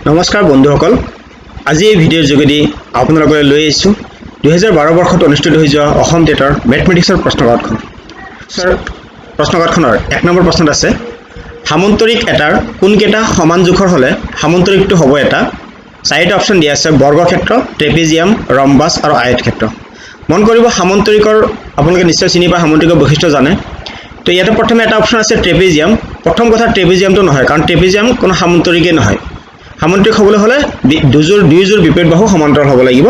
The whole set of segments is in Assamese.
নমস্কাৰ বন্ধুসকল, আজি এই ভিডিঅ'ৰ যোগেদি আপোনালোকলৈ লৈ আহিছোঁ 2012 বৰ্ষত অনুষ্ঠিত হৈ যোৱা অসম টেটৰ মেথমেটিক্সৰ প্ৰশ্নকাকতখন। স্যাৰ, প্ৰশ্নকাকতখনৰ 1 নম্বৰ প্ৰশ্নত আছে, সামন্তৰিক এটাৰ কোনকেইটা সমান জোখৰ হ'লে সামন্তৰিকটো হ'ব এটা? চাৰিটা অপশ্যন দিয়া আছে, বৰ্গক্ষেত্ৰ, ট্ৰেপিজিয়াম, ৰম্বাছ আৰু আয়তক্ষেত্ৰ। মন কৰিব, সামন্তৰিকৰ আপোনালোকে নিশ্চয় চিনি পায়, সামন্তৰিকৰ বৈশিষ্ট্য জানে। তো ইয়াতে প্ৰথমে এটা অপশ্যন আছে ট্ৰেপিজিয়াম। প্ৰথম কথা, ট্ৰেপিজিয়ামটো নহয়, কাৰণ ট্ৰেপিজিয়াম কোনো সামন্তৰিকেই নহয়। সামন্তৰিক হ'বলৈ হ'লে দুয়োযোৰ বিপৰীত বাহু সমান্তৰাল হ'ব লাগিব।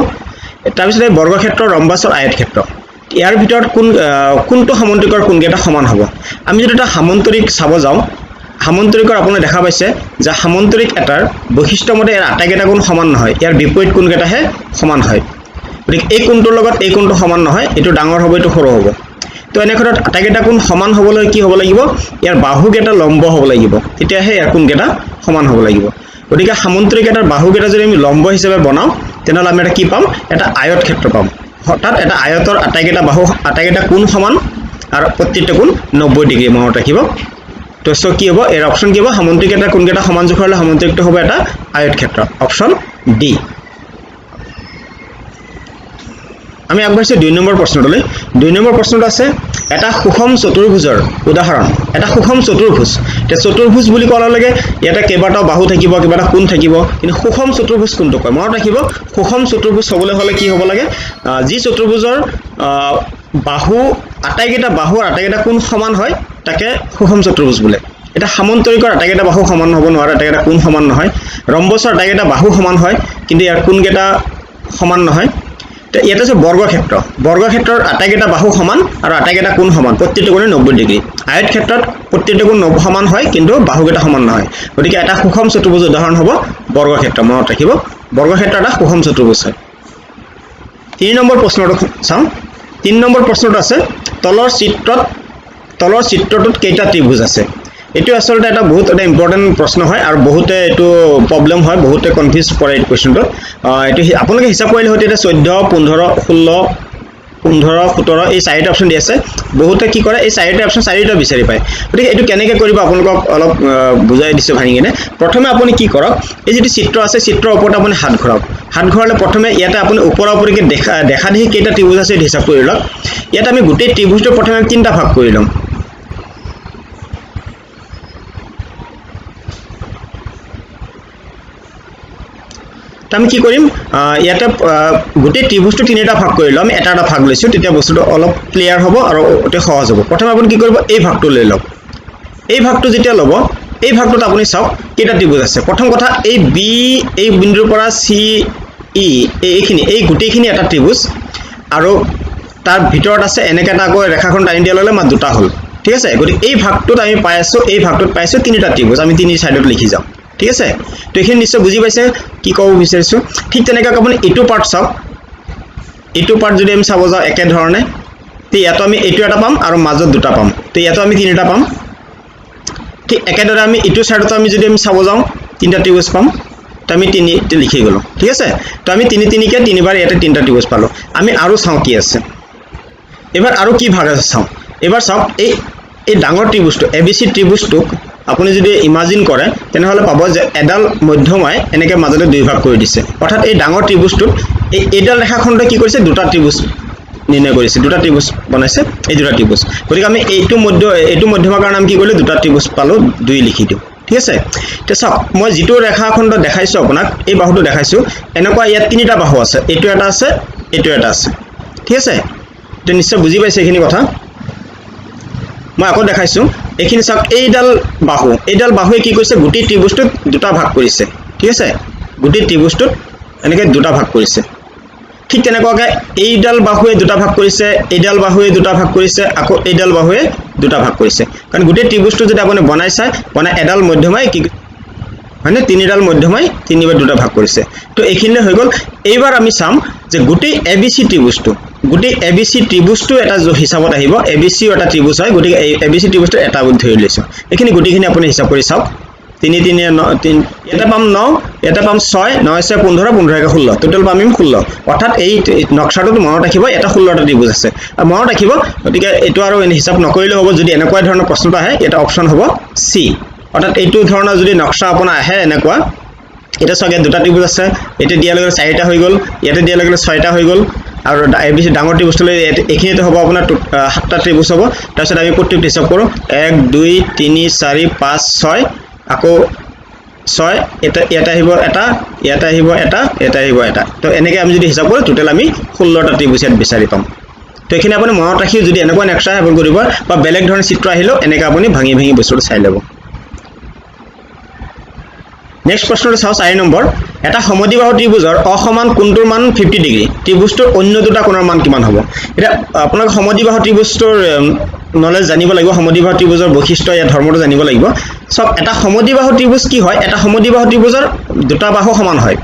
তাৰপিছতে বৰ্গক্ষেত্ৰ, ৰম্বাছ আৰু আয়তক্ষেত্ৰ। ইয়াৰ ভিতৰত কোনটো সামন্তৰিকৰ কোনকেইটা সমান হ'ব? আমি যদি এটা সামন্তৰিক চাব যাওঁ, সামন্তৰিকৰ আপোনালোকে দেখা পাইছে যে সামন্তৰিক এটাৰ বৈশিষ্ট্য মতে ইয়াৰ আটাইকেইটা কোণ সমান নহয়, ইয়াৰ বিপৰীত কোণকেইটাহে সমান হয়। গতিকে এই কোণটোৰ লগত এই কোণটো সমান নহয়, এইটো ডাঙৰ হ'ব, এইটো সৰু হ'ব। তো এনে ক্ষেত্ৰত আটাইকেইটা কোণ সমান হ'বলৈ কি হ'ব লাগিব? ইয়াৰ বাহুকেইটা লম্ব হ'ব লাগিব, তেতিয়াহে ইয়াৰ কোণকেইটা সমান হ'ব লাগিব। গতিকে সামন্তৰিক এটাৰ বাহুকেইটা যদি আমি লম্ব হিচাপে বনাওঁ, তেনেহ'লে আমি এটা কি পাম? এটা আয়তক্ষেত্ৰ পাম। অৰ্থাৎ এটা আয়তৰ আটাইকেইটা কোণ সমান আৰু প্ৰত্যেকটা কোণ 90 ডিগ্ৰী, মনত ৰাখিব। তো কি হ'ব? এৰ অপশ্যন কি হ'ব? সামন্তৰিক এটা কোনকেইটা সমান জোখৰ হ'লে সামন্তৰিকটো হ'ব এটা আয়তক্ষেত্ৰ, অপশ্যন ডি। আমি আগবাঢ়িছোঁ 2 নম্বৰ প্ৰশ্নটোলৈ। 2 নম্বৰ প্ৰশ্নটো আছে, এটা সুষম চতুৰ্ভুজৰ উদাহৰণ। এটা সুষম চতুৰ্ভুজ, এতিয়া চতুৰ্ভুজ বুলি কোৱাৰ লগে ইয়াতে কেইবাটাও বাহু থাকিব, কেইবাটা কোণ থাকিব, কিন্তু সুষম চতুৰ্ভুজ কোনটো কয়? মনত ৰাখিব, সুষম চতুৰ্ভুজ হ'বলৈ হ'লে কি হ'ব লাগে? যি চতুৰ্ভুজৰ আটাইকেইটা বাহু আৰু আটাইকেইটা কোণ সমান হয় তাকে সুষম চতুৰ্ভুজ বোলে। এতিয়া সামন্তৰিকৰ আটাইকেইটা বাহু সমান হ'ব নোৱাৰে, আটাইকেইটা কোণ সমান নহয়। ৰম্বছৰ আটাইকেইটা বাহু সমান হয়, কিন্তু ইয়াৰ কোণকেইটা সমান নহয়। ইয়াতে আছে বৰ্গক্ষেত্ৰ। বৰ্গক্ষেত্ৰৰ আটাইকেইটা বাহু সমান আৰু আটাইকেইটা কোণ সমান, প্ৰত্যেকটো কোণে 90 ডিগ্ৰী। আয়তক্ষেত্ৰত প্ৰত্যেকটো কোণ সমান হয়, কিন্তু বাহুকেইটা সমান নহয়। গতিকে এটা সুষম চতুৰ্ভুজ উদাহৰণ হ'ব বৰ্গক্ষেত্ৰ, মনত ৰাখিব। বৰ্গক্ষেত্ৰ এটা সুষম চতুৰ্ভুজ হয়। 3 নম্বৰ প্ৰশ্নটো চাওঁ। 3 নম্বৰ প্ৰশ্নটো আছে, তলৰ চিত্ৰটোত কেইটা ত্ৰিভুজ আছে? এইটো আচলতে এটা বহুত ইম্পৰ্টেণ্ট প্ৰশ্ন হয় আৰু বহুতে এইটো প্ৰব্লেম হয়, বহুতে কনফিউজ কৰে এই কুৱেশ্যনটো। এইটো আপোনালোকে হিচাপ কৰিলে হয়তো এতিয়া 14, 15, 16, 15, 17 এই 4টা অপশ্যন দি আছে। বহুতে কি কৰে, এই 4টা অপশ্যন 4টা বিচাৰি পায়। গতিকে এইটো কেনেকৈ কৰিব আপোনালোকক অলপ বুজাই দিছোঁ ভাঙি কিনে। প্ৰথমে আপুনি কি কৰক, এই যিটো চিত্ৰ আছে, চিত্ৰৰ ওপৰত আপুনি হাত ঘূৰাওক। হাত ঘূৰালে প্ৰথমে ইয়াতে আপুনি ওপৰা ওপৰিকৈ দেখা দেখি কেইটা ত্ৰিভুজ আছে এইটো হিচাপ কৰি লওক। ইয়াত আমি গোটেই ত্ৰিভুজটো প্ৰথমে 3টা ভাগ কৰি ল'ম। আমি কি কৰিম, ইয়াতে গোটেই ত্ৰিভুজটো 3টা ভাগ কৰি ল'ম। আমি এটা ভাগ লৈছোঁ, তেতিয়া বস্তুটো অলপ ক্লিয়াৰ হ'ব আৰু অতি সহজ হ'ব। প্ৰথমে আপুনি কি কৰিব, এই ভাগটো লৈ লওক। এই ভাগটো যেতিয়া ল'ব, এই ভাগটোত আপুনি চাওক কেইটা ত্ৰিভুজ আছে। প্ৰথম কথা, এই বি, এই বিন্দুৰ পৰা চি, ই, এই গোটেইখিনি এটা ত্ৰিভুজ, আৰু তাৰ ভিতৰত আছে এনেকৈ এটা আকৌ ৰেখাখন টানি দিয়া ল'লে মাত্ৰ 2টা হ'ল। ঠিক আছে, গতিকে এই ভাগটোত আমি পাই আছোঁ, এই ভাগটোত পাইছোঁ 3টা ত্ৰিভুজ। আমি 3 চাইডত লিখি যাওঁ। ঠিক আছে, তো এইখিনি নিশ্চয় বুজি পাইছে কি ক'ব বিচাৰিছোঁ। ঠিক তেনেকৈ আপুনি এইটো পাৰ্ট চাওক। এইটো পাৰ্ট যদি আমি চাব যাওঁ একেধৰণে, তো ইয়াতো আমি এইটো এটা পাম আৰু মাজত 2টা পাম। তো ইয়াতো আমি 3টা পাম। ঠিক একেদৰে আমি এইটো চাইডতো আমি যদি চাব যাওঁ 3টা ত্ৰিভুজ পাম। তো আমি 3 লিখি গ'লোঁ। ঠিক আছে, তো আমি 3কে 3বাৰ ইয়াতে 3টা ত্ৰিভুজ পালোঁ। আমি আৰু চাওঁ কি আছে। এবাৰ আৰু কি ভাগ আছে চাওঁ। এবাৰ চাওক, এই ডাঙৰ ত্ৰিভুজটো ABC ত্ৰিভুজটোক আপুনি যদি ইমাজিন কৰে, তেনেহ'লে পাব যে এডাল মধ্যমাই এনেকৈ মাজতে 2 ভাগ কৰি দিছে। অৰ্থাৎ এই ডাঙৰ ত্ৰিভুজটোত এইডাল ৰেখাখণ্ডই কি কৰিছে, 2টা ত্ৰিভুজ নিৰ্ণয় কৰিছে, 2টা ত্ৰিভুজ বনাইছে, এই 2টা ত্ৰিভুজ। গতিকে আমি এইটো মধ্যমাৰ কাৰণে আমি কি কৰিলোঁ, 2টা ত্ৰিভুজ পালোঁ, 2 লিখি দিওঁ। ঠিক আছে, এতিয়া চাওক, মই যিটো ৰেখাখণ্ড দেখাইছোঁ আপোনাক, এই বাহুটো দেখাইছোঁ, এনেকুৱা ইয়াত 3টা বাহু আছে, এইটো এটা আছে, এইটো এটা আছে। ঠিক আছে, তো নিশ্চয় বুজি পাইছে এইখিনি কথা। মই আকৌ দেখাইছোঁ, এইখিনি চাওক, এইডাল বাহুৱে কি কৰিছে, গোটেই ত্ৰিভুজটোত 2টা ভাগ কৰিছে। ঠিক আছে, গোটেই ত্ৰিভুজটোত এনেকৈ 2টা ভাগ কৰিছে। ঠিক তেনেকুৱাকৈ এইডাল বাহুৱে 2টা ভাগ কৰিছে, এইডাল বাহুৱে 2টা ভাগ কৰিছে, আকৌ এইডাল বাহুৱে 2টা ভাগ কৰিছে। কাৰণ গোটেই ত্ৰিভুজটো যদি আপুনি বনাই এডাল মধ্যমাই কি হয়নে, 3ডাল মধ্যমাই 3বাৰ 2টা ভাগ কৰিছে। তো এইখিনিলে হৈ গ'ল। এইবাৰ আমি চাম যে গোটেই ABC ত্ৰিভুজটো এটা হিচাপত আহিব। ABCও এটা ত্ৰিভুজ হয়, গতিকে ABC ত্ৰিভুজটো এটা বুলি ধৰি লৈছোঁ। এইখিনি গোটেইখিনি আপুনি হিচাপ কৰি চাওক। 3 3 9, ইয়াতে পাম 9, ইয়াতে পাম 6, 9 6 15, 15 16, টোটেল পাম 16। অৰ্থাৎ এই নক্সাটোত মনত ৰাখিব এটা 16টা ত্ৰিভুজ আছে। আৰু মনত ৰাখিব, গতিকে এইটো আৰু হিচাপ নকৰিলেও হ'ব। যদি এনেকুৱা ধৰণৰ প্ৰশ্নটো আহে, এটা অপশ্যন হ'ব C। অৰ্থাৎ এইটো ধৰণৰ যদি নক্সা আপোনাৰ আহে এনেকুৱা, এটা চাওক ইয়াত দুটা ত্ৰিভুজ আছে এটা দিয়াৰ লগে চাৰিটা হৈ গ'ল ইয়াতে দিয়াৰ লগে ছয়টা হৈ গ'ল আৰু বেছি ডাঙৰ ত্ৰিভুজলৈ এইখিনিতে হ'ব আপোনাৰ সাতটা ত্ৰিভুজ হ'ব তাৰপিছত আমি প্ৰত্যেকটো হিচাপ কৰোঁ 1 2 3 4 5 6 আকৌ 6 এটা আহিব এটা ইয়াতে আহিব এটা এটা আহিব এটা তো এনেকৈ আমি যদি হিচাপ কৰোঁ টোটেল আমি 16টা ত্ৰিভুজ ইয়াত বিচাৰি পাম তো এইখিনি আপুনি মনত ৰাখি যদি এনেকুৱা নেক্সট হেভন কৰিব বা বেলেগ ধৰণৰ চিত্ৰ আহিলেও এনেকৈ আপুনি ভাঙি ভাঙি বস্তুটো চাই ল'ব নেক্সট প্ৰশ্নটো চাওঁ 4 নম্বৰ এটা সমদ্বিবাহু ত্ৰিভুজৰ অসমান কোণটোৰ মান 50 ডিগ্ৰী ত্ৰিভুজটোৰ অন্য দুটা কোণৰ মান কিমান হ'ব এটা আপোনাক সমদ্বিবাহু ত্ৰিভুজটোৰ নলেজ জানিব লাগিব সমদ্বিবাহু ত্ৰিভুজৰ বৈশিষ্ট্য या ধৰ্মটো জানিব লাগিব সব এটা সমদ্বিবাহু ত্ৰিভুজ কি হয় এটা সমদ্বিবাহু ত্ৰিভুজৰ দুটা বাহু সমান হয়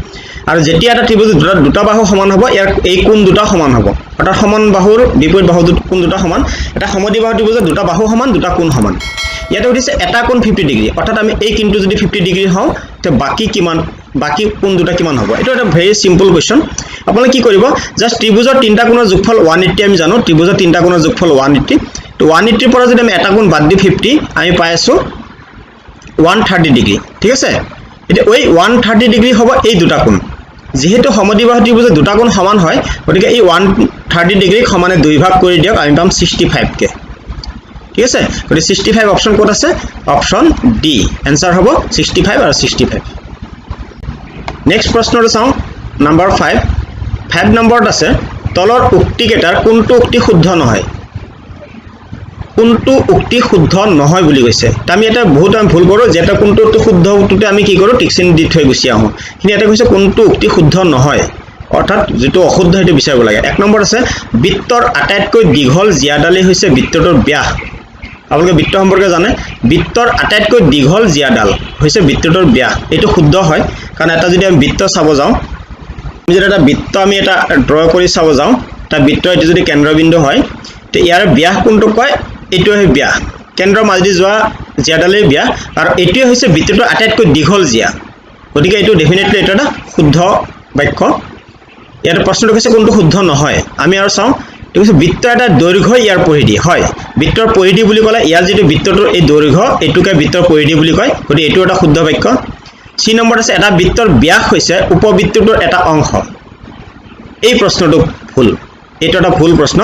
আৰু যেতিয়া এটা ত্ৰিভুজ দুটা বাহু সমান হ'ব ইয়াৰ এই কোণ দুটা সমান হ'ব অৰ্থাৎ সমান বাহুৰ বিপৰীত বাহু কোণ দুটা সমান এটা সমদ্বিবাহু ত্ৰিভুজৰ দুটা বাহু সমান দুটা কোণ সমান ইয়াতে উঠিছে এটা কোণ 50 ডিগ্ৰী অৰ্থাৎ আমি এই কোণটো যদি 50 ডিগ্ৰী হওঁ তে বাকি কোণ দুটা কিমান হ'ব এটা এটা ভেৰি সিম্পল কোৱেশ্চন আপুনি কি কৰিব জাস্ট ত্ৰিভুজৰ তিনটা কোণৰ যোগফল 180 আমি জানো ত্ৰিভুজৰ তিনটা কোণৰ যোগফল 180 তো 180 পৰা যদি আমি এটা কোণ বাদ দি 50 আমি পাই আছো 130 ডিগ্ৰী ঠিক আছে এটা ওই 130 ডিগ্ৰী হ'ব এই দুটা কোণ যেহেতু সমদ্বিবাহু ত্ৰিভুজৰ দুটা কোণ সমান হয় গতিকে এই 130 ডিগ্ৰী সমানে দুই ভাগ কৰি দিয়ক আমি পাম 65 কে ঠিক আছে গতিকে 65 অপচন কোড আছে অপচন ডি এনসার হ'ব 65 আৰু 65 নেক্সট প্ৰশ্নটো চাওঁ নম্বৰ 5 নম্বৰত আছে তলৰ উক্তি কেটাৰ কোনটো উক্তি শুদ্ধ নহয় কোনটো উক্তি শুদ্ধ নহয় বুলি কৈছে তা আমি এটা বহুত আমি ভুল কৰো যেটা কোনটো শুদ্ধ উত্তৰতে আমি কি কৰো টিকচিন দি থৈ গুছি আহো কিন্তু এটা কৈছে কোনটো উক্তি শুদ্ধ নহয় অৰ্থাৎ যেটো অশুদ্ধ হেতু বিচাৰিব লাগে এক নম্বৰ আছে বৃত্তৰ আটাইতকৈ দীঘল জিয়াডালি হৈছে বৃত্তটোৰ ব্যাস আপোনালোকে বৃত্ত সম্পৰ্কে জানে বৃত্তৰ আটাইতকৈ দীঘল জিয়াডাল হৈছে বৃত্তটোৰ ব্যাস এটো শুদ্ধ হয় কাৰণ এটা যদি আমি বৃত্ত চাব যাওঁ আমি যদি এটা বৃত্ত আমি এটা ড্ৰ কৰি চাব যাওঁ তা বৃত্ত এটো যদি কেন্দ্ৰবিন্দু হয় তে ইয়াৰ ব্যাস কোনটো কয় এটো হয় ব্যাস কেন্দ্ৰ মাজদি যোৱা জিয়াডালৰ ব্যাস আৰু এটো হৈছে বৃত্তটোৰ আটাইতকৈ দীঘল জিয়া গতিকে এটো ডেফিনেটলি এটা শুদ্ধ বাক্য ইয়াৰ প্ৰশ্নটো কৈছে কোনটো শুদ্ধ নহয় আমি আৰু চাওঁ এটো বৃত্ত এটা দৈৰ্ঘ্য ইয়াৰ পৰিধি হয় বৃত্তৰ পৰিধি বুলি ক'লে ইয়াৰ যেটো বৃত্তটোৰ এই দৈৰ্ঘ্য এটোকে বৃত্তৰ পৰিধি বুলি কয় গতিকে এটো এটা শুদ্ধ বাক্য সি নম্বৰ আছে এটা বৃত্তৰ ব্যাস হৈছে উপবৃত্তটোৰ এটা অংশ এই প্ৰশ্নটো ভুল এটা এটা ভুল প্ৰশ্ন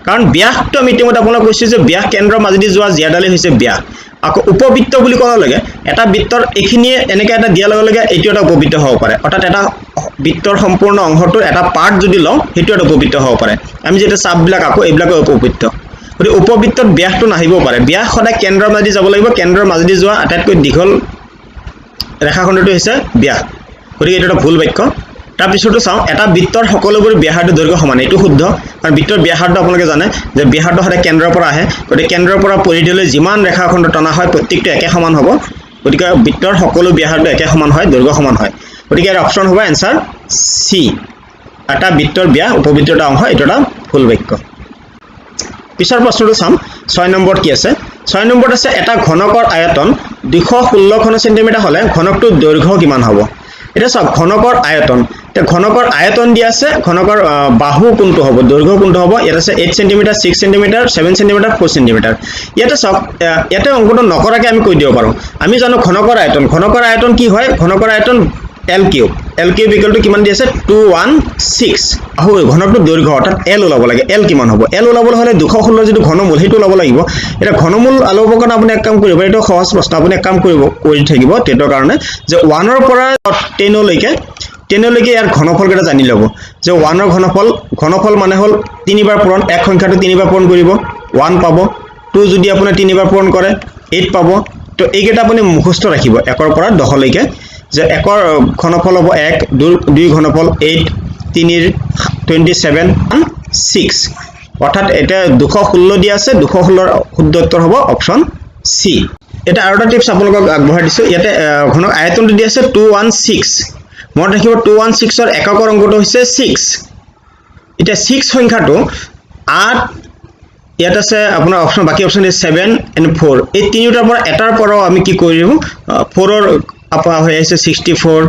কাৰণ ব্যাসটো আমি ইতিমধ্যে আপোনাক কৈছো যে ব্যাস কেন্দ্ৰৰ মাজদি যোৱা জিয়াডালি হৈছে ব্যাস আকৌ উপবৃত্ত বুলি কোৱাৰ লগে এটা বৃত্তৰ এখিনিয়ে এনেকৈ এটা দিয়াৰ লগে লগে এইটো এটা উপবৃত্ত হ'ব পাৰে অৰ্থাৎ এটা বৃত্তৰ সম্পূৰ্ণ অংশটোৰ এটা পাৰ্ট যদি লওঁ হেতু এটা উপবৃত্ত হ'ব পাৰে আমি যেটা চাববিলাক আকৌ এইবিলাক উপবৃত্ত গতিকে উপবৃত্তৰ ব্যাসটো নাহিব পাৰে ব্যাস সদায় কেন্দ্ৰৰ মাজদি যাব লাগিব কেন্দ্ৰৰ মাজদি যোৱা আটাইতকৈ দীঘল ৰেখাখণ্ডটো হৈছে ব্যাস গতিকে এটা ভুল বাক্য তাৰ পিছতো চাওঁ এটা বৃত্তৰ সকলোবোৰ ব্যাসাৰ্ধ দৈৰ্ঘ্য সমান এটো শুদ্ধ কাৰণ বৃত্তৰ ব্যাসাৰ্ধ আপোনালোকে জানে যে ব্যাসাৰ্ধ সদায় কেন্দ্ৰৰ পৰা আহে গতিকে কেন্দ্ৰৰ পৰা পৰিধিলৈ যিমান ৰেখাখণ্ড টনা হয় প্ৰত্যেকটো একে সমান হ'ব গতিকে বৃত্তৰ সকলো ব্যাসাৰ্ধ একে সমান হয় দৈৰ্ঘ্য সমান হয় গতিকে এৰ অপচন হ'ব এনসাৰ সি এটা বৃত্তৰ ব্যাস উপবৃত্তৰ এটা অংশ এটা ভুল বাক্য পিছৰ প্ৰশ্নটো চাম 6 নম্বৰ কি আছে 6 নম্বৰত আছে এটা ঘনকৰ আয়তন 216 সেন্টিমিটাৰ হলে ঘনকটোৰ দৈৰ্ঘ্য কিমান হ'ব এটা সব ঘনকৰ আয়তন তে ঘনকৰ আয়তন দিয়া আছে ঘনকৰ বাহু কোনটো হ'ব দৈৰ্ঘ্য কোনটো হ'ব ইয়াত আছে 8 সেন্টিমিটাৰ 6 সেন্টিমিটাৰ 7 সেন্টিমিটাৰ 4 সেন্টিমিটাৰ ইয়াতে সব ইয়াতে অংকটো নকৰাকে আমি কৈ দিব পাৰো আমি জানো ঘনকৰ আয়তন কি হয় ঘনকৰ আয়তন L cube equal to কিমান দি আছে 216 আহো ঘনকটোৰ দৈৰ্ঘ্য অৰ্থাৎ L ওলাব লাগে L কিমান হ'ব L ওলাবলৈ হলে 216 যেটো ঘনমূল হেতু ওলাব লাগিব এটা ঘনমূল আলোকৰ কাৰণে আপুনি এক কাম কৰিব এটো সহজ প্ৰশ্ন আপুনি এক কাম কৰি থাকিব তেতৰ কাৰণে যে 1 ৰ পৰা 10 লৈকে ইয়াৰ ঘনফল কেটা জানি লব যে 1 ৰ ঘনফল মানে হল 3 বাৰ পূৰণ এক সংখ্যাটো 3 বাৰ পূৰণ কৰিব 1 পাব 2 যদি আপুনি 3 বাৰ পূৰণ কৰে 8 পাব তো এইকেটা আপুনি মুখস্থ ৰাখিব 1 ৰ পৰা 10 লৈকে যে একৰ ঘনফল হ'ব 1 2 ঘনফল 8 3 ৰ 27 6 অৰ্থাৎ এটা 216 দিয়া আছে 216 ৰ শুদ্ধ উত্তৰ হ'ব অপচন সি এটা আৰু এটা টিপছ আপোনালোকক আগবঢ়াই দিছো ইয়াতে ঘনক আয়তনটো দি আছে 216 মনত ৰাখিব 216 ৰ এককৰ অংকটো হৈছে 6 এটা 6 সংখ্যাটো 8 ইয়াত আছে আপোনাৰ অপচন বাকি অপচন 7 and 4 এই তিনিটাৰ পৰা এটাৰ পৰা আমি কি কৰিম 4 ৰ আপা হৈ আছে 64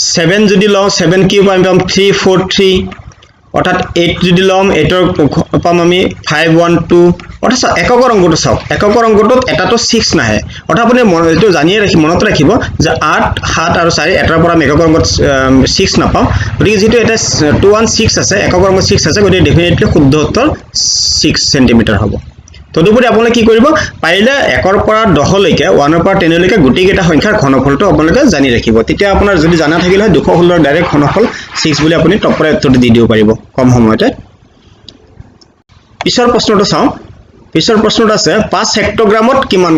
7 যদি লও 7 কিউব আমি পাম 343 অৰ্থাৎ 8 যদি লম 8ৰ পাম আমি 5 1 2 অৰ্থাৎ এককৰ অংকটো চাওক এককৰ অংকটোত এটাটো 6 নাহে অৰ্থাৎ আপুনি এইটো জানিয়ে মনত ৰাখিব যে 8 7 আৰু 4 এটাৰ পৰা আমি এককৰ অংকত 6 নাপাওঁ গতিকে যেটো এটা 216 আছে এককৰ অংক 6 আছে গতিকে ডেফিনেটলি শুদ্ধ উত্তৰ 6 সেন্টিমিটাৰ হ'ব তদুপৰি আপোনালোকে কি কৰিব পাৰিলে 1ৰ পৰা 10 লৈকে 1ৰ পৰা 10 লৈকে গুটি কেইটা সংখ্যাৰ ঘনফলটো আপোনালোকে জানি ৰাখিব তেতিয়া আপোনাৰ যদি জানা থাকিলে হয় 216 ৰ ডাইৰেক্ট ঘনফল 6 বুলি আপুনি টপৰে উত্তৰটো দি দিব পাৰিব কম সময়তে পিছৰ প্ৰশ্নটো চাওঁ পিছৰ প্ৰশ্নটো আছে 5 হেক্টগ্ৰামত কিমান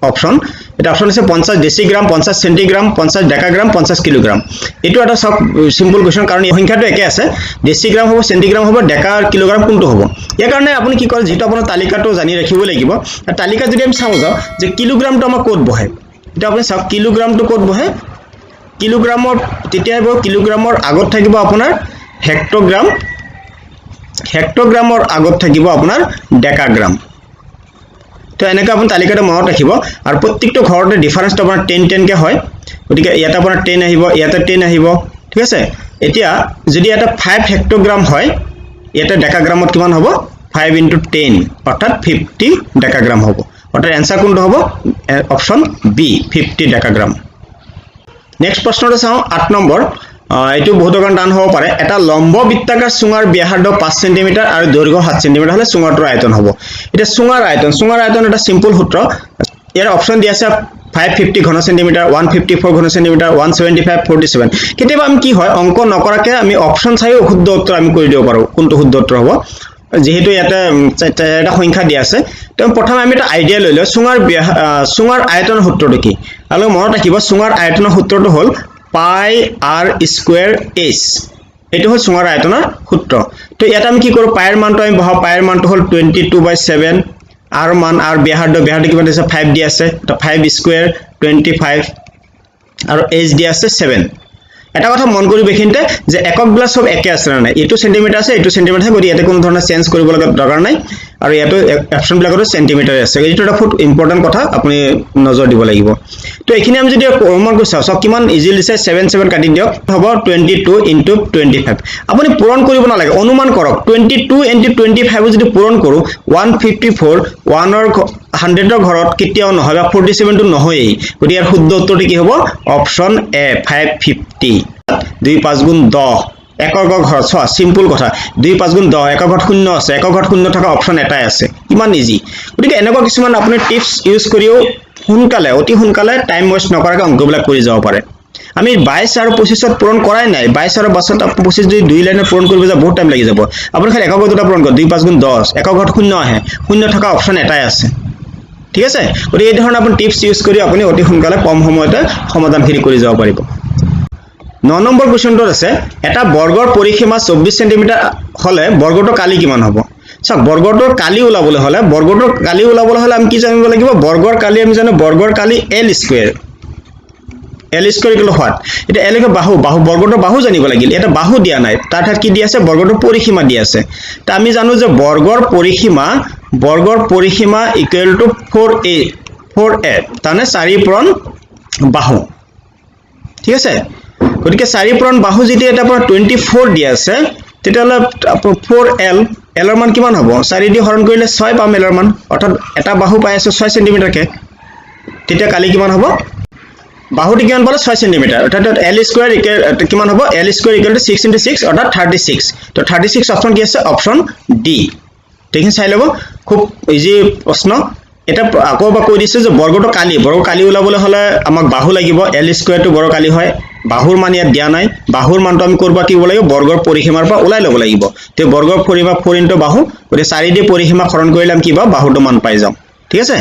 অপচন এটা অপচন আছে 50 ডেসিগ্ৰাম 50 সেন্টিগ্ৰাম 50 ডেকাগ্ৰাম 50 কিলোগ্ৰাম এটো এটা সব সিম্পল কোৱেশ্চন কাৰণ এই সংখ্যাটো একে আছে ডেসিগ্ৰাম হ'ব সেন্টিগ্ৰাম হ'ব ডেকা কিলোগ্ৰাম কোনটো হ'ব ইয়াৰ কাৰণে আপুনি কি কৰে যেটো আপোনাৰ তালিকাটো জানি ৰাখিব লাগিব তালিকা যদি আমি চাওঁ যাও যে কিলোগ্ৰামটো আমাৰ কোড বহে এটা আপুনি চাওক কিলোগ্ৰামটো কোড বহে কিলোগ্ৰামৰ তেতিয়া হ'ব কিলোগ্ৰামৰ আগত থাকিব আপোনাৰ হেক্টগ্ৰাম হেক্টগ্ৰামৰ আগত থাকিব আপোনাৰ ডেকাগ্ৰাম তো এনেকা আপুনি তালিকাটো মনত ৰাখিব আৰু প্ৰত্যেকটো ঘৰতে ডিফাৰেন্সটো আপোনাৰ 10 10 কে হয় গতিকে ইয়াতে আপোনাৰ 10 আহিব ইয়াতে 10 আহিব ঠিক আছে এতিয়া যদি এটা 5 হেক্টগ্ৰাম হয় ইয়াতে ডেকাগ্ৰামত কিমান হ'ব 5 * 10 অৰ্থাৎ 50 ডেকাগ্ৰাম হ'ব অৰ্থাৎ आंसर কোনটো হ'ব অপচন বি 50 ডেকাগ্ৰাম নেক্সট প্ৰশ্নটো চাওঁ 8 নম্বৰ এটো বহুত কাৰণ টান হ'ব পাৰে এটা লম্ব বৃত্তাকাৰ চুঙাৰ ব্যাসাৰ্ধ 5 সেমি আৰু দৈৰ্ঘ্য 7 সেমি হলে চুঙাটোৰ আয়তন হ'ব এটা চুঙাৰ আয়তন এটা সিম্পল সূত্ৰ ইয়াৰ অপচন দিয়া আছে 550 ঘন সেন্টিমিটাৰ 154 ঘন সেন্টিমিটাৰ 175 47 কেতিয়াবা আমি কি হয় অংক নকৰাকে আমি অপচন চাইও শুদ্ধ উত্তৰ আমি কৰি দিব পাৰো কোনটো শুদ্ধ উত্তৰ হ'ব যেহেতু এটা এটা সংখ্যা দিয়া আছে তো প্ৰথমে আমি এটা আইডিয়া লৈ লওঁ চুঙাৰ আয়তনৰ সূত্ৰটো কি আৰু মনত ৰাখিব চুঙাৰ আয়তনৰ সূত্ৰটো হ'ল পাই r স্কয়াৰ h এটো হ'ল চুঙাৰ আয়তনৰ সূত্ৰ তো এটা আমি কি কৰো পাইৰ মানটো আমি বহাও পাইৰ মানটো হ'ল 22/7 r মান r ব্যাসাৰ্ধ কিমান আছে 5 দিয়া আছে তো 5 স্কয়াৰ 25 আৰু h দিয়া আছে 7 এটা কথা মন কৰি বেখিনতে যে একক বিলাক সব একে আছে না এটো সেন্টিমিটাৰ আছে এটো সেন্টিমিটাৰ আছে গতি ইয়াতে কোনো ধৰণৰ চেঞ্জ কৰিব লগা দৰকাৰ নাই আৰু ইয়াতো অপচন বিলাকটো সেন্টিমিটাৰ আছে এইটো এটা খুব ইম্পৰ্টেন্ট কথা আপুনি নজৰ দিব লাগিব তো এখিনি আমি যদি অনুমান কৰি চাও কিমান ইজিলি দিছে 7 7 কাটি দিয়ক হ'ব 22 * 25 আপুনি পূৰণ কৰিব নালাগে অনুমান কৰক 22 * 25 যদি পূৰণ কৰো 154 1 ৰ 100 ৰ ঘৰত কেতিয়াও নহয় বা 47 টো নহয়ই গতি ইয়াৰ শুদ্ধ উত্তৰটো কি হ'ব অপচন এ 550 2 5 * 10 একৰ ঘৰ ছ সিম্পল কথা 2 5 * 10 একৰ ঘৰত 0 আছে একৰ ঘৰত 0 থকা অপচন এটাই আছে কিমান ইজি গতিকে এনেকুৱা কিছুমান আপুনি টিপস ইউজ কৰিও সোনকালে অতি সোনকালে টাইম ওয়েস্ট নকৰাকৈ অংকবিলাক কৰি যাব পাৰে আমি 22 আৰু 25 ত পূৰণ কৰাই নাই 22 আৰু 25 যদি দুই লাইনে পূৰণ কৰিব যা বহুত টাইম লাগি যাব আপুনি খালি একক দুটা পূৰণ কৰক 2 5 * 10 একৰ ঘৰত 0 আহে 0 থকা অপচন এটাই আছে ঠিক আছে গতিকে এই ধৰণৰ আপুনি টিপস ইউজ কৰি আপুনি অতি সোনকালে কম সময়তে সমাধানখিনি কৰি যাব পাৰিব 9 নম্বৰ কোৱেশ্চনটো আছে এটা বৰ্গৰ পৰিসীমা 24 সেন্টিমিটাৰ হলে বৰ্গটো কালি কিমান হ'ব চাওক বৰ্গটোৰ কালি ওলাবলৈ হলে আমি কি জানিব লাগিব বৰ্গৰ কালি আমি জানো বৰ্গৰ কালি l স্কয়াৰ ইকুৱেল হোৱাট এটা l কে বাহু বৰ্গটোৰ বাহু জানিব লাগিল এটা বাহু দিয়া নাই তাৰ ঠাইত কি দিয়া আছে বৰ্গটোৰ পৰিসীমা দিয়া আছে তা আমি জানো যে বৰ্গৰ পৰিসীমা ইকুৱেল টু 4a তানে 4 পূৰণ বাহু ঠিক আছে গতিকে 4 পূৰণ বাহু যদি এটা পৰা 24 দিয়া আছে তেতিয়ালে 4l l ৰ মান কিমান হ'ব 4 দি হৰণ কৰিলে 6 পাম l ৰ মান অৰ্থাৎ এটা বাহু পাই আছে 6 সেন্টিমিটাৰ কে তেতিয়া কালি কিমান হ'ব বাহুটি কিমান পালে 6 সেন্টিমিটাৰ অৰ্থাৎ l স্কয়াৰ কিমান হ'ব l স্কয়াৰ ইকুৱেল টু 6 * 6 অৰ্থাৎ 36 তো 36 অপচন কি আছে অপচন ডি দেখি চাই লব খুব ইজি প্ৰশ্ন এটা আকৌ বা কৈ দিছে যে বৰ্গটো কালি ওলাবলৈ হলে আমাক বাহু লাগিব l স্কয়াৰ টো বৰ্গ কালি হয় বাহুৰ মান ইয়াত দিয়া নাই বাহুৰ মানটো আমি কৰবা কি লাগিব বৰ্গৰ পৰিসীমাৰ পৰা ওলাই ল'ব লাগিব তে বৰ্গৰ পৰিসীমা 4 * বাহু গতি 4 দি পৰিসীমা হৰণ কৰিলাম কিবা বাহুটো মান পাই যাম ঠিক আছে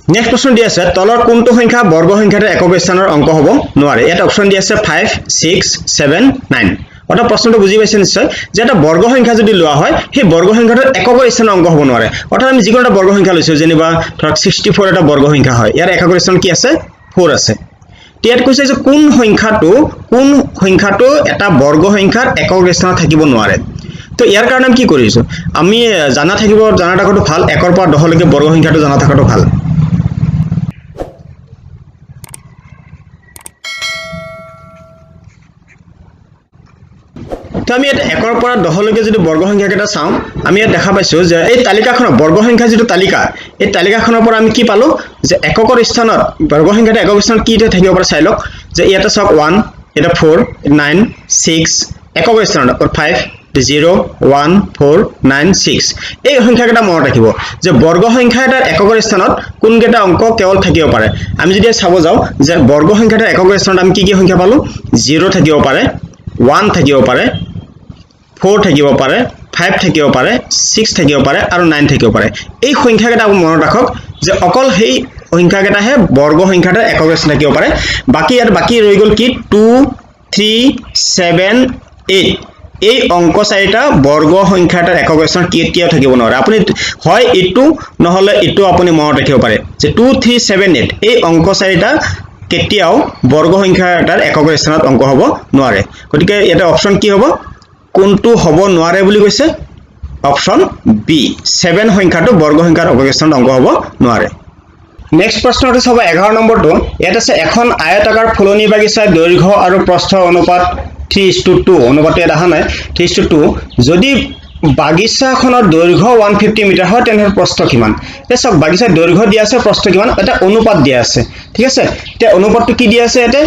নেক্সট প্ৰশ্ন দিয়া আছে তলৰ কোনটো সংখ্যা বৰ্গ সংখ্যাৰ একক স্থানৰ অংক হ'ব নোৱাৰে এটা অপচন দিয়া আছে 5 6 7 9 অটা প্ৰশ্নটো বুজি পাইছে নিশ্চয় যে এটা বৰ্গ সংখ্যা যদি লোৱা হয় সেই বৰ্গ সংখ্যাটোৰ একক স্থানৰ অংক হ'ব নোৱাৰে অৰ্থাৎ আমি যিকোনো এটা বৰ্গ সংখ্যা লৈছো যেনিবা ধৰক 64 এটা বৰ্গ সংখ্যা হয় ইয়াৰ একক স্থান কি আছে 4 আছে ইয়াত কৈছে যে কোন সংখ্যাটো এটা বৰ্গ সংখ্যাৰ একক স্থানত থাকিব নোৱাৰে তো ইয়াৰ কাৰণে আমি কি কৰিছো আমি জানা থাকাটো ভাল 1 ৰ পৰা 10 লৈকে বৰ্গ সংখ্যাটো জানা থাকাটো ভাল তো আমি ইয়াত 1 ৰ পৰা 10 লৈকে যদি বৰ্গ সংখ্যা কেইটা চাওঁ আমি ইয়াত দেখা পাইছো যে এই তালিকাখনৰ বৰ্গ সংখ্যা যেটো তালিকা এই তালিকাখনৰ পৰা আমি কি পালো যে এককৰ স্থানত বৰ্গ সংখ্যাটা একক স্থানত কি থাকিব পাৰে চাই লওক যে ইয়াতে চাওক 1 এটা 4 9 6 একক স্থানত 5 0 1 4 9 6 এই সংখ্যাকেইটা মনত ৰাখিব যে বৰ্গ সংখ্যা এটাৰ এককৰ স্থানত কোনকেইটা অংক কেৱল থাকিব পাৰে আমি যদি চাব যাও যে বৰ্গ সংখ্যাটাৰ এককৰ স্থানত আমি কি সংখ্যা পালো 0 থাকিব পাৰে 1 থাকিব পাৰে 4 থাকিব পাৰে 5 থাকিব পাৰে 6 থাকিব পাৰে আৰু 9 থাকিব পাৰে এই সংখ্যাকেইটা মনত ৰাখক যে অকল সেই সংখ্যাকেইটাহে বৰ্গ সংখ্যাটাৰ একক স্থানত থাকিব পাৰে বাকি ৰৈ গল কি 2 3 7 8 এই অংক চাৰিটা বৰ্গ সংখ্যাটাৰ একক স্থানত কেতিয়াও থাকিব নোৱাৰে আপুনি হয় এটো নহলে এটো আপুনি মনত ৰাখিব পাৰে যে 2 3 7 8 এই অংক চাৰিটা কেতিয়াও বৰ্গ সংখ্যাটাৰ একক স্থানত অংক হ'ব নোৱাৰে গতিকে এটা অপচন কি হ'ব কোনটো হ'ব নোৱাৰে বুলি কৈছে অপচন বি 7 সংখ্যাটো বৰ্গ সংখ্যাৰ একক স্থানত অংক হ'ব নোৱাৰে নেক্সট প্ৰশ্নটো চাব 11 নম্বৰটো ইয়াত আছে এখন আয়তাকাৰ ফুলনি বাগিচাৰ দৈৰ্ঘ্য আৰু প্ৰস্থ অনুপাত 3:2 অনুপাতে দেখা নাই 3:2 যদি বাগিচাখনৰ দৈৰ্ঘ্য 150 মিটাৰ হয় তেনে প্ৰস্থ কিমান এ সব বাগিচাৰ দৈৰ্ঘ্য দিয়া আছে প্ৰস্থ কিমান এটা অনুপাত দিয়া আছে ঠিক আছে তে অনুপাতটো কি দিয়া আছে এতে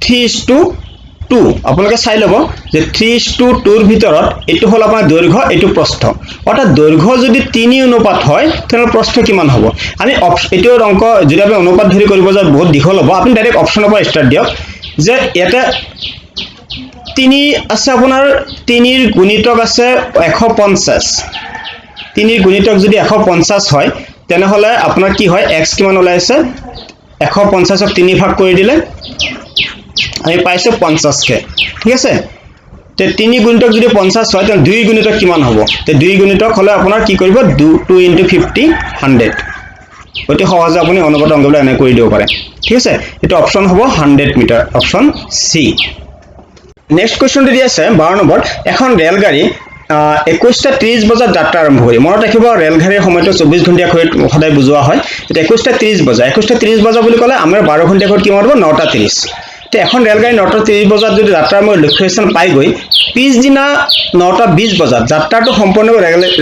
3:2 আপোনালোকে চাই লব যে 3:2 ৰ ভিতৰত এটো হল আপোনাৰ দৈৰ্ঘ্য এটো প্ৰস্থ অৰ্থাৎ দৈৰ্ঘ্য যদি 3 অনুপাত হয় তেনে প্ৰস্থ কিমান হ'ব আমি এটোৰ অংক যদি আপুনি অনুপাত ধৰি কৰিব যায় বহুত দীঘল হ'ব আপুনি ডাইৰেক্ট অপচনৰ পৰা ষ্টাৰ্ট দিয়ক যে এটা 3 আছে আপোনাৰ 3 ৰ গুণিতক আছে 150 3 ৰ গুণিতক যদি 150 হয় তেনে হলে আপোনাৰ কি হয় x কিমান ওলাইছে 150 ক 3 ভাগ কৰি দিলে আমি পাইছো 50 কে ঠিক আছে তে 3 গুণিতক যদি 50 হয় তেনে 2 গুণিতক কিমান হ'ব তে 2 গুণিতক হলে আপোনাৰ কি কৰিব 2 * 50 100 অতি সহজে আপুনি অনুপাত অংকবিলাক এনে কৰি দিব পাৰে ঠিক আছে এটা অপচন হ'ব 100 মিটাৰ অপচন সি নেক্সট কোৱেশ্চনটো দি আছে 12 নম্বৰ এখন ৰেলগাড়ী 21:30 বজাত যাত্ৰা আৰম্ভ কৰি মনত ৰাখিব ৰেলগাড়ীৰ সময়টো 24 ঘণ্টিয়া সদায় বুজোৱা হয় এটা 21:30 বজা 21:30 বজা বুলি ক'লে আমাৰ 12 ঘণ্টিয়া কি মাৰিব 9:30 তে এখন ৰেলগাড়ী 9:30 বজাত যদি যাত্ৰা মই লক্ষ্য স্থান পাই গৈ পিছদিনা 9:20 বজাত যাত্ৰাটো সম্পূৰ্ণ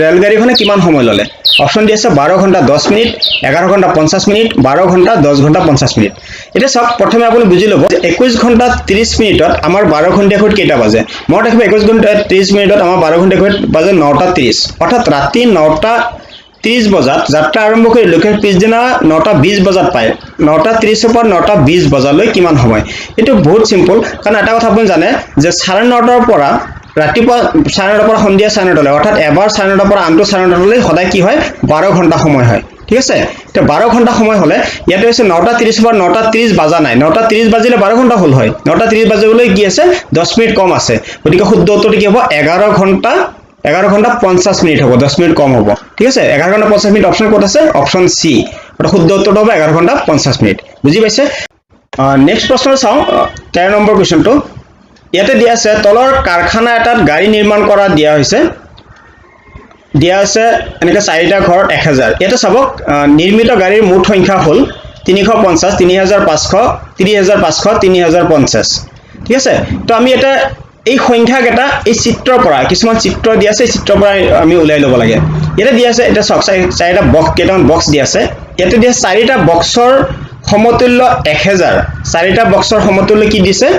ৰেলগাড়ীখনে কিমান সময় ললে অপচন দি আছে 12 ঘণ্টা 10 মিনিট 11 ঘণ্টা 50 মিনিট 12 ঘণ্টা 10 ঘণ্টা 50 মিনিট এটা সব প্ৰথমে আপুনি বুজি লব 21 ঘণ্টা 30 মিনিটত আমাৰ 12 ঘণ্টিয়া কেইটা বাজে মনত ৰাখিব 21 ঘণ্টা 30 মিনিটত আমাৰ 12 ঘণ্টিয়া বাজে 9:30 অৰ্থাৎ ৰাতি 9:30 বজাত যাত্ৰা আৰম্ভ কৰি লক্ষ্য পিছদিনা 9:20 বজাত পায় 9:30 ৰ পৰা 9:20 বজালৈ কিমান সময় এটো বহুত সিম্পল কাৰণ এটা কথা আপুনি জানে যে 9:30 ৰ পৰা ৰাতিপুৱা 9:30 ৰ পৰা সন্ধিয়া 9:30 লৈ অৰ্থাৎ এবাৰ 9:30 ৰ পৰা আনটো 9:30 লৈ সদায় কি হয় 12 ঘণ্টা সময় হয় ঠিক আছে তে 12 ঘণ্টা সময় হলে ইয়াতে আছে 9:30 পৰা 9:30 বাজা নাই 9:30 বাজিলে 12 ঘণ্টা হল হয় 9:30 বাজিবলৈ কি আছে 10 মিনিট কম আছে গতিকে শুদ্ধ উত্তৰটো কি হ'ব 11 ঘণ্টা 50 মিনিট হ'ব 10 মিনিট কম হ'ব ঠিক আছে 11 ঘণ্টা 50 মিনিট অপচন কোড আছে অপচন সি এটা শুদ্ধ উত্তৰটো হ'ব 11 ঘণ্টা 50 মিনিট বুজি পাইছে নেক্সট প্ৰশ্ন চাও 13 নম্বৰ কোৱেশ্চনটো ইয়াতে দিয়া আছে তলৰ কাৰখানা এটাত গাড়ী নিৰ্মাণ কৰা দিয়া হৈছে দিয়া আছে এনেকৈ 4টা ঘৰ 1000 ইয়াতে চাব নিৰ্মিত গাড়ীৰ মুঠ সংখ্যা হ'ল 350 3500 30500 3050 ঠিক আছে তো আমি এটা এই সংখ্যা কেটা এই চিত্ৰৰ পৰা কিছুমান চিত্ৰ দিয়া আছে চিত্ৰৰ পৰা আমি উলাই ল'ব লাগে ইয়াতে দিয়া আছে এটা সব 4টা বক্স কেটামান বক্স দিয়া আছে ইয়াতে দিয়া 4টা বক্সৰ সমতুল্য 1000 4টা বক্সৰ সমতুল্য কি দিছে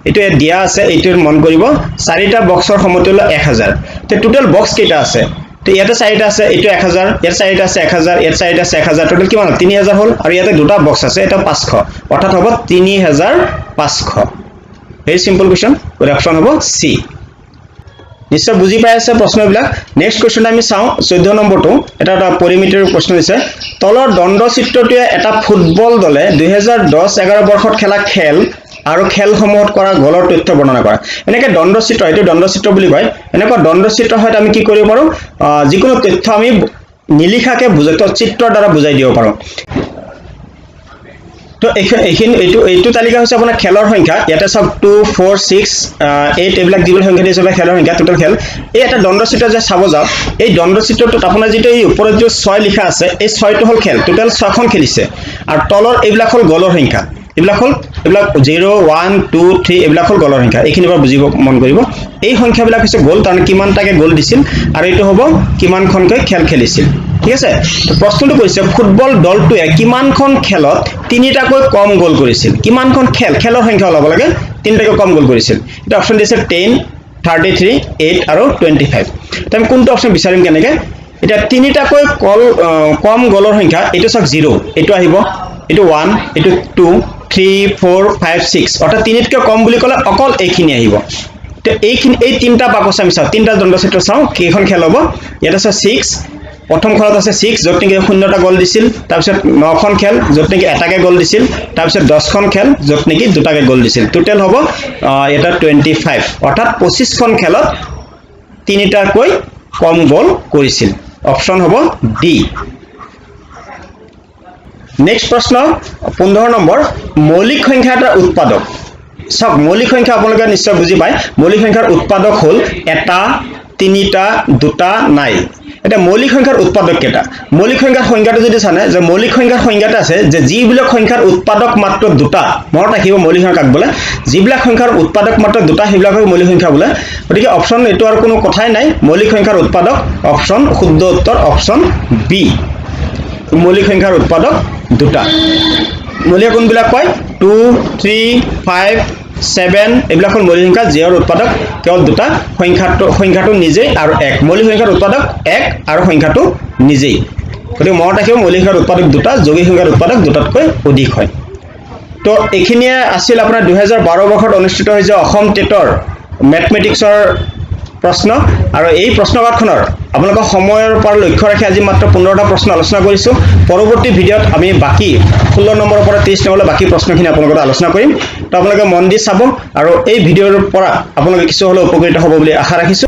এটো দিয়া আছে এটোৰ মন কৰিব 4টা বক্সৰ সমতুল্য 1000 তে টোটাল বক্স কেটা আছে তো ইয়াতে 4টা আছে এটো 1000 ইয়াতে 4টা আছে 1000 ইয়াতে 4টা আছে 1000 টোটাল কিমান 3000 হল আৰু ইয়াতে দুটা বক্স আছে এটা 500 অৰ্থাৎ হ'ব 3500 very simple question অপচন হ'ব সি নিশ্চয় বুজি পাই আছে প্ৰশ্নবিলাক নেক্সট কোৱেশ্চন আমি চাও 14 নম্বৰটো এটা পৰিমিতিৰ প্ৰশ্ন দিছে তলৰ দণ্ড চিত্ৰটোৱে এটা ফুটবল দলে 2010-11 বৰ্ষত খেলা খেল আৰু খেলসমূহত কৰা গলৰ তথ্য বৰ্ণনা কৰা এনেকৈ দণ্ড চিত্ৰ এটো দণ্ড চিত্ৰ বুলি কয় এনেকৈ দণ্ড চিত্ৰ হয় আমি কি কৰিব পাৰো যিকোনো তথ্য আমি নিলিখাকে বুজাই চিত্ৰৰ দ্বাৰা বুজাই দিব পাৰো তো এইটো তালিকা হৈছে আপোনাৰ খেলৰ সংখ্যা ইয়াতে সব 2 4 6 8 এইবিলাক যিবোৰ সংখ্যা দিছে খেলৰ সংখ্যা টোটাল খেল এই এটা দণ্ড চিত্ৰ যে চাব যাও এই দণ্ড চিত্ৰটোত আপোনাৰ যেটো এই ওপৰত যে 6 লিখা আছে এই 6টো হল খেল টোটাল 6খন খেলিছে আৰু তলৰ এইবিলাক হল গলৰ সংখ্যা এইবিলাক হ'ল 0 1 2 3 এইবিলাক হ'ল গলৰ সংখ্যা এইখিনিৰ পৰা বুজিব মন কৰিব এই সংখ্যাবিলাক হৈছে গল তাৰমানে কিমানটাকে গল দিছিল আৰু এইটো হ'ব কিমানখনকৈ খেল খেলিছিল ঠিক আছে তো প্ৰশ্নটো কৈছে ফুটবল দলটোৱে কিমানখন খেলত তিনিটাকৈ কম গল কৰিছিল কিমানখন খেলৰ সংখ্যা ওলাব লাগে তিনিটাকৈ কম গল কৰিছিল এটা অপচন দিছে 10 33 8 আৰু 25 আমি কোনটো অপচন বিচাৰিম কেনেকৈ এটা তিনিটাকৈ কম গলৰ সংখ্যা এইটো সক 0 এইটো আহিব এইটো 1 এইটো 2 3 4 5 6 অৰ্থাৎ তিনিতকৈ কম বুলি ক'লে অকল এইখিনি আহিব তো এই তিনটা বাকচ আমি চাওঁ তিনটা দণ্ডচিত্ৰ চাওঁ কেইখন খেল হ'ব ইয়াত আছে 6 প্ৰথম খেলত আছে 6 য'ত নেকি 0টা গল দিছিল তাৰপিছত 9খন খেল য'ত নেকি এটাকে গল দিছিল তাৰপিছত 10খন খেল য'ত নেকি দুটাকে গল দিছিল টোটেল হ'ব এটা 25 অৰ্থাৎ 25খন খেলত তিনিটাকৈ কম গল কৰিছিল অপচন হ'ব ডি নেক্সট প্ৰশ্ন 15 নম্বৰ মৌলিক সংখ্যা এটাৰ উৎপাদক সব মৌলিক সংখ্যা আপোনালোকে নিশ্চয় বুজি পায় মৌলিক সংখ্যাৰ উৎপাদক হ'ল এটা তিনিটা দুটা নাই এটা মৌলিক সংখ্যাৰ উৎপাদক কেটা মৌলিক সংখ্যাৰ সংখ্যাটো যদি জানে যে মৌলিক সংখ্যাৰ সংখ্যাটা আছে যে যিবিলাক সংখ্যাৰ উৎপাদক মাত্ৰ দুটা মনত ৰাখিব মৌলিক সংখ্যা কাক বোলে যিবিলাক সংখ্যাৰ উৎপাদক মাত্ৰ দুটা সেইবিলাকক মৌলিক সংখ্যা বোলে গতিকে অপচন এটো আৰু কোনো কথাই নাই মৌলিক সংখ্যাৰ উৎপাদক অপচন শুদ্ধ উত্তৰ অপচন বি মৌলিক সংখ্যাৰ উৎপাদক দুটা মৌলিক কোনবিলাক কয় 2 3 5 7 এইবিলাক হ'ল মৌলিক সংখ্যা যিৰ উৎপাদক কেৱল দুটা সংখ্যাটো নিজেই আৰু এক মৌলিক সংখ্যাৰ উৎপাদক এক আৰু সংখ্যাটো নিজেই গতিকে মনত ৰাখিব মৌলিক সংখ্যাৰ উৎপাদক দুটা যৌগিক সংখ্যাৰ উৎপাদক দুটাতকৈ অধিক হয় তো এইখিনিয়ে আছিল আপোনাৰ 2012 বৰ্ষত অনুষ্ঠিত হৈছে অসম টেটৰ মেথমেটিক্সৰ প্ৰশ্ন আৰু এই প্ৰশ্নকাকতখনৰ আপোনালোকৰ সময়ৰ পৰা লক্ষ্য ৰাখি আজি মাত্ৰ 15টা প্ৰশ্ন আলোচনা কৰিছো পৰৱৰ্তী ভিডিঅ'ত আমি বাকি 16 নম্বৰৰ পৰা 30 নম্বৰলৈ বাকি প্ৰশ্নখিনি আপোনালোকৰ আলোচনা কৰিম তো আপোনালোকে মন দি চাব আৰু এই ভিডিঅ'ৰ পৰা আপোনালোকে কিছু হলেও উপকৃত হ'ব বুলি আশা ৰাখিছো